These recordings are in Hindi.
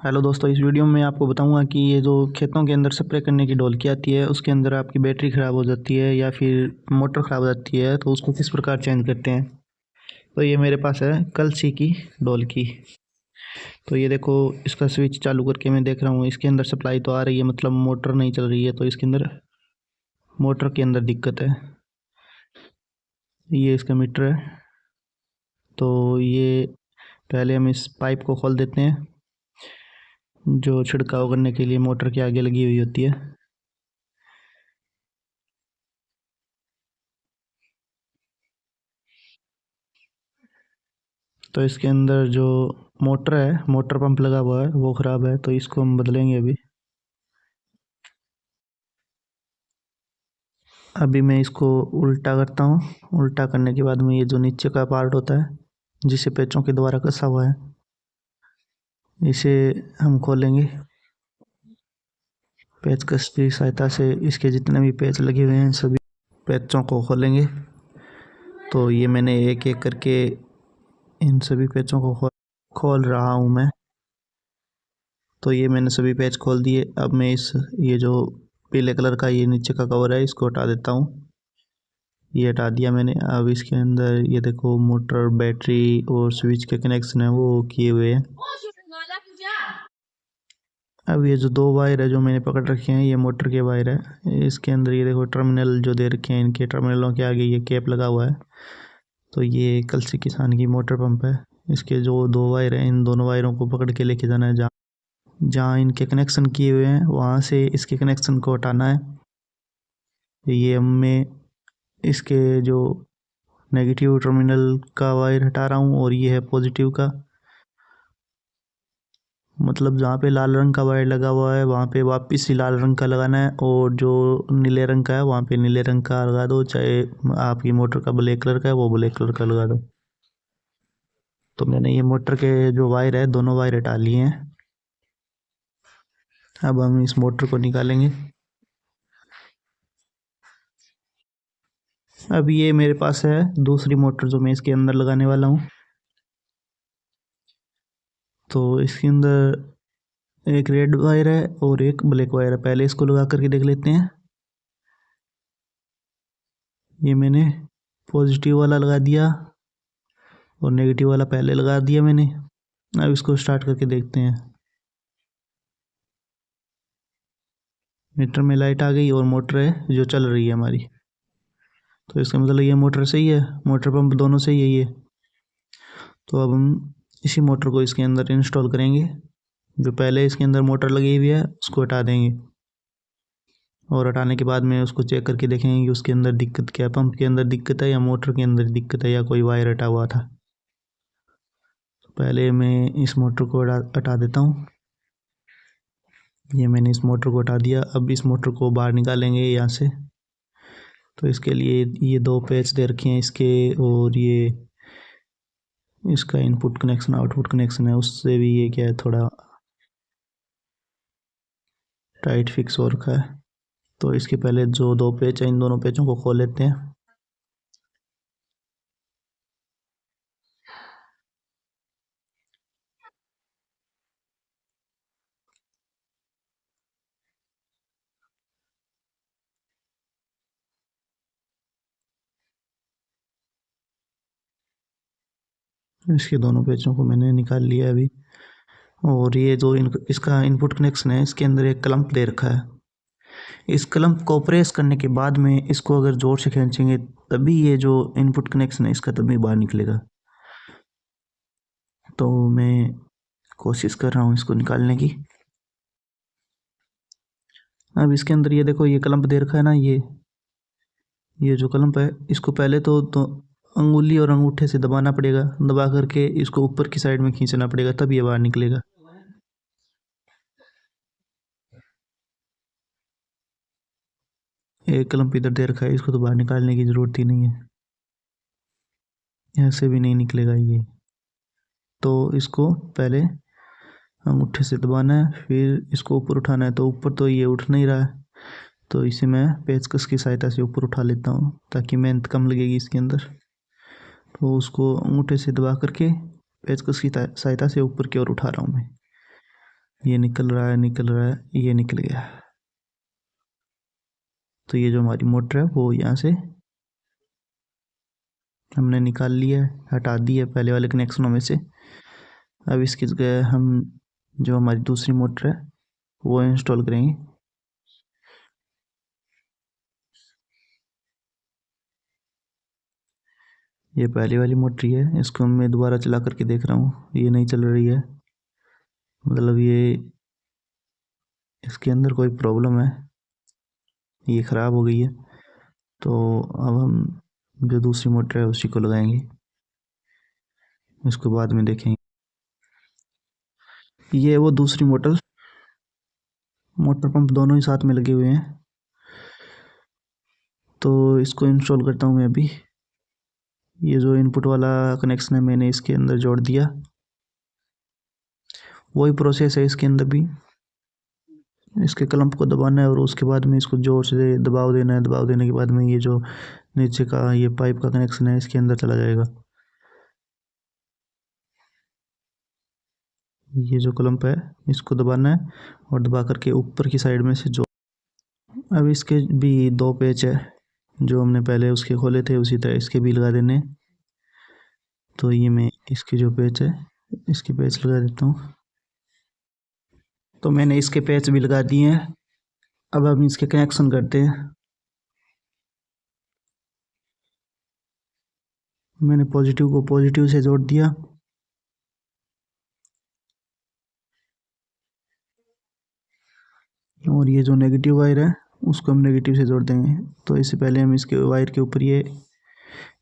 हेलो दोस्तों, इस वीडियो में मैं आपको बताऊंगा कि ये जो खेतों के अंदर स्प्रे करने की ढोलकी आती है उसके अंदर आपकी बैटरी ख़राब हो जाती है या फिर मोटर ख़राब हो जाती है तो उसको किस प्रकार चेंज करते हैं। तो ये मेरे पास है कलसी की ढोलकी। तो ये देखो, इसका स्विच चालू करके मैं देख रहा हूँ, इसके अंदर सप्लाई तो आ रही है, मतलब मोटर नहीं चल रही है। तो इसके अंदर मोटर के अंदर दिक्कत है। ये इसका मीटर है। तो ये पहले हम इस पाइप को खोल देते हैं जो छिड़काव करने के लिए मोटर के आगे लगी हुई होती है। तो इसके अंदर जो मोटर है, मोटर पंप लगा हुआ है, वो ख़राब है, तो इसको हम बदलेंगे अभी। अभी मैं इसको उल्टा करता हूँ। उल्टा करने के बाद में ये जो नीचे का पार्ट होता है जिसे पेचों के द्वारा कसा हुआ है, इसे हम खोलेंगे। पेचकस की सहायता से इसके जितने भी पेच लगे हुए हैं सभी पेचों को खोलेंगे। तो ये मैंने एक एक करके इन सभी पेचों को खोल रहा हूँ मैं। तो ये मैंने सभी पेच खोल दिए। अब मैं ये जो पीले कलर का ये नीचे का कवर है इसको हटा देता हूँ। ये हटा दिया मैंने। अब इसके अंदर ये देखो, मोटर, बैटरी और स्विच के कनेक्शन है वो किए हुए हैं। अब ये जो दो वायर है जो मैंने पकड़ रखे हैं, ये मोटर के वायर है। इसके अंदर ये देखो टर्मिनल जो दे रखे हैं, इनके टर्मिनलों के आगे ये कैप लगा हुआ है। तो ये कलसी किसान की मोटर पंप है। इसके जो दो वायर हैं, इन दोनों वायरों को पकड़ के लेके जाना है। जहाँ जहाँ इनके कनेक्शन किए हुए हैं वहाँ से इसके कनेक्शन को हटाना है। ये हमें इसके जो नेगेटिव टर्मिनल का वायर हटा रहा हूँ और ये है पॉजिटिव का। मतलब जहाँ पे लाल रंग का वायर लगा हुआ है वहाँ पे वापस ही लाल रंग का लगाना है, और जो नीले रंग का है वहाँ पे नीले रंग का लगा दो। चाहे आपकी मोटर का ब्लैक कलर का है वो ब्लैक कलर का लगा दो। तो मैंने ये मोटर के जो वायर है दोनों वायर हटा लिए हैं। अब हम इस मोटर को निकालेंगे। अब ये मेरे पास है दूसरी मोटर जो मैं इसके अंदर लगाने वाला हूँ। तो इसके अंदर एक रेड वायर है और एक ब्लैक वायर है। पहले इसको लगा करके देख लेते हैं। ये मैंने पॉजिटिव वाला लगा दिया और नेगेटिव वाला पहले लगा दिया मैंने। अब इसको स्टार्ट करके देखते हैं। मीटर में लाइट आ गई और मोटर है जो चल रही है हमारी। तो इसका मतलब ये मोटर सही है, मोटर पंप दोनों सही है ये। तो अब हम इसी मोटर को इसके अंदर इंस्टॉल करेंगे। जो पहले इसके अंदर मोटर लगी हुई है उसको हटा देंगे, और हटाने के बाद में उसको चेक करके देखेंगे कि उसके अंदर दिक्कत क्या है, पंप के अंदर दिक्कत है या मोटर के अंदर दिक्कत है या कोई वायर हटा हुआ था। तो पहले मैं इस मोटर को हटा देता हूँ। ये मैंने इस मोटर को हटा दिया। अब इस मोटर को बाहर निकालेंगे यहाँ से। तो इसके लिए ये दो पेच दे रखे हैं इसके, और ये इसका इनपुट कनेक्शन आउटपुट कनेक्शन है, उससे भी ये क्या है थोड़ा टाइट फिक्स हो रखा है। तो इसके पहले जो दो पेच है इन दोनों पेचों को खोल लेते हैं। इसके दोनों पेचों को मैंने निकाल लिया अभी। और ये जो इसका इनपुट कनेक्शन है इसके अंदर एक क्लम्प दे रखा है। इस क्लम्प को प्रेस करने के बाद में इसको अगर जोर से खींचेंगे तभी ये जो इनपुट कनेक्शन है इसका तभी बाहर निकलेगा। तो मैं कोशिश कर रहा हूँ इसको निकालने की। अब इसके अंदर ये देखो, ये क्लम्प दे रखा है ना, ये जो क्लम्प है इसको पहले तो अंगुली और अंगूठे से दबाना पड़ेगा। दबा करके इसको ऊपर की साइड में खींचना पड़ेगा तब ये बाहर निकलेगा। एक क्लम्प इधर दे रखा है, इसको तो बाहर निकालने की ज़रूरत ही नहीं है, ऐसे भी नहीं निकलेगा ये। तो इसको पहले अंगूठे से दबाना है, फिर इसको ऊपर उठाना है। तो ऊपर तो ये उठ नहीं रहा है, तो इसे मैं पेचकस की सहायता से ऊपर उठा लेता हूँ ताकि मेहनत कम लगेगी इसके अंदर। तो उसको अंगूठे से दबा करके पेचकस की सहायता से ऊपर की ओर उठा रहा हूँ मैं। ये निकल रहा है, निकल रहा है, ये निकल गया। तो ये जो हमारी मोटर है वो यहाँ से हमने निकाल लिया है, हटा दी है पहले वाले कनेक्शनों में से। अब इसकी जगह हम जो हमारी दूसरी मोटर है वो इंस्टॉल करेंगे। ये पहली वाली मोटर है, इसको मैं दोबारा चला करके देख रहा हूँ, ये नहीं चल रही है। मतलब ये इसके अंदर कोई प्रॉब्लम है, ये ख़राब हो गई है। तो अब हम जो दूसरी मोटर है उसी को लगाएंगे, इसको बाद में देखेंगे। ये वो दूसरी मोटर पंप दोनों ही साथ में लगे हुए हैं। तो इसको इंस्टॉल करता हूँ मैं अभी। ये जो इनपुट वाला कनेक्शन है मैंने इसके अंदर जोड़ दिया, वही प्रोसेस है इसके अंदर भी। इसके क्लैंप को दबाना है और उसके बाद में इसको जोर से दबाव देना है। दबाव देने के बाद में ये जो नीचे का ये पाइप का कनेक्शन है इसके अंदर चला जाएगा। ये जो क्लैंप है इसको दबाना है और दबा करके ऊपर की साइड में से जो अब इसके भी दो पेच है जो हमने पहले उसके खोले थे, उसी तरह इसके भी लगा देने। तो ये मैं इसके जो पेच है इसके पेच लगा देता हूँ। तो मैंने इसके पेच भी लगा दिए हैं। अब हम इसके कनेक्शन करते हैं। मैंने पॉजिटिव को पॉजिटिव से जोड़ दिया और ये जो नेगेटिव वायर है उसको हम नेगेटिव से जोड़ देंगे। तो इससे पहले हम इसके वायर के ऊपर ये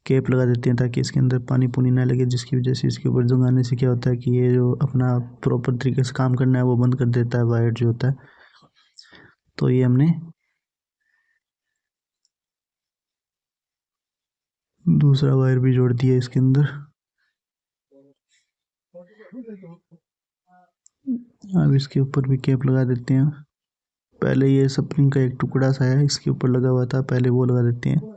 कैप लगा देते हैं ताकि इसके अंदर पानी पुनी ना लगे, जिसकी वजह से इसके ऊपर जंगाने से क्या होता है कि ये जो अपना प्रॉपर तरीके से काम करना है वो बंद कर देता है वायर जो होता है। तो ये हमने दूसरा वायर भी जोड़ दिया इसके अंदर। अब इसके ऊपर भी कैप लगा देते हैं। पहले ये स्प्रिंग का एक टुकड़ा सा है इसके ऊपर लगा हुआ था, पहले वो लगा देते हैं।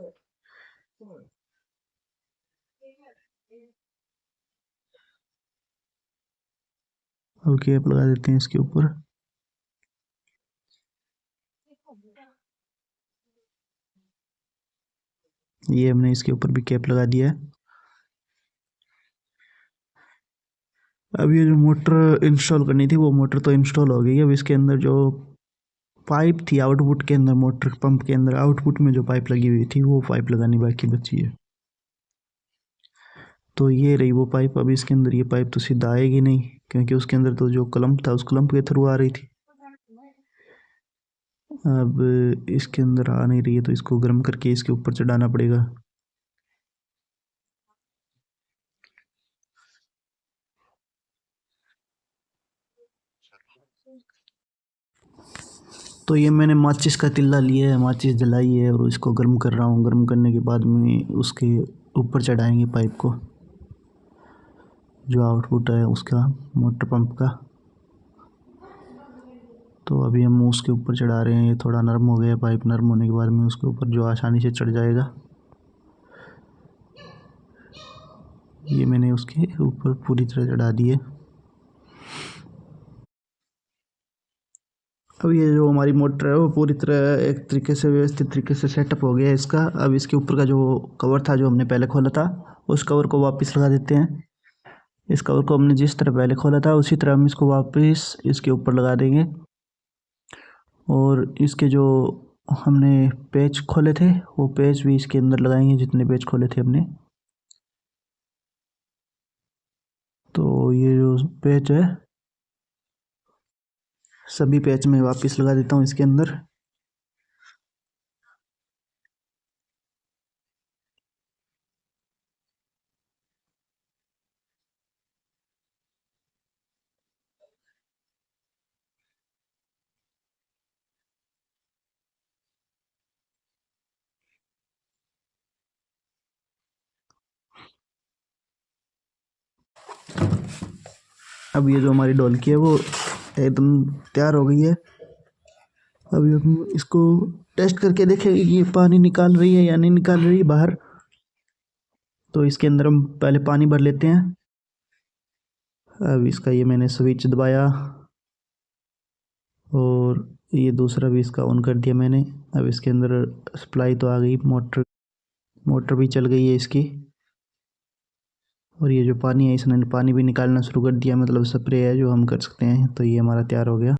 अब कैप लगा देते हैं इसके ऊपर। ये हमने इसके ऊपर भी कैप लगा दिया है। अब ये जो मोटर इंस्टॉल करनी थी वो मोटर तो इंस्टॉल हो गई। अब इसके अंदर जो पाइप थी आउटपुट के अंदर, मोटर पंप के अंदर आउटपुट में जो पाइप लगी हुई थी वो पाइप लगानी बाकी बची है। तो ये रही वो पाइप। अब इसके अंदर ये पाइप तो सीधा आएगी नहीं क्योंकि उसके अंदर तो जो क्लम्प था उस क्लम्प के थ्रू आ रही थी। अब इसके अंदर आ नहीं रही है तो इसको गर्म करके इसके ऊपर चढ़ाना पड़ेगा। तो ये मैंने माचिस का तिल्ला लिया है, माचिस जलाई है और इसको गर्म कर रहा हूँ। गर्म करने के बाद में उसके ऊपर चढ़ाएंगे पाइप को, जो आउटपुट है उसका मोटर पंप का। तो अभी हम उसके ऊपर चढ़ा रहे हैं। ये थोड़ा नरम हो गया पाइप, नरम होने के बाद में उसके ऊपर जो आसानी से चढ़ जाएगा। ये मैंने उसके ऊपर पूरी तरह चढ़ा दिए। अब ये जो हमारी मोटर है वो पूरी तरह एक तरीके से व्यवस्थित तरीके से सेटअप हो गया है इसका। अब इसके ऊपर का जो कवर था जो हमने पहले खोला था उस कवर को वापस लगा देते हैं। इस कवर को हमने जिस तरह पहले खोला था उसी तरह हम इसको वापस इसके ऊपर लगा देंगे। और इसके जो हमने पेच खोले थे वो पेच भी इसके अंदर लगाएंगे, जितने पेच खोले थे हमने। तो ये जो पेच है सभी पेच में वापस लगा देता हूँ इसके अंदर। अब ये जो हमारी ढोलकी है वो एकदम तैयार हो गई है। अभी हम इसको टेस्ट करके देखेंगे कि ये पानी निकाल रही है या नहीं निकाल रही है बाहर। तो इसके अंदर हम पहले पानी भर लेते हैं। अब इसका ये मैंने स्विच दबाया और ये दूसरा भी इसका ऑन कर दिया मैंने। अब इसके अंदर सप्लाई तो आ गई, मोटर मोटर भी चल गई है इसकी। और ये जो पानी है इसने पानी भी निकालना शुरू कर दिया, मतलब स्प्रे है जो हम कर सकते हैं। तो ये हमारा तैयार हो गया।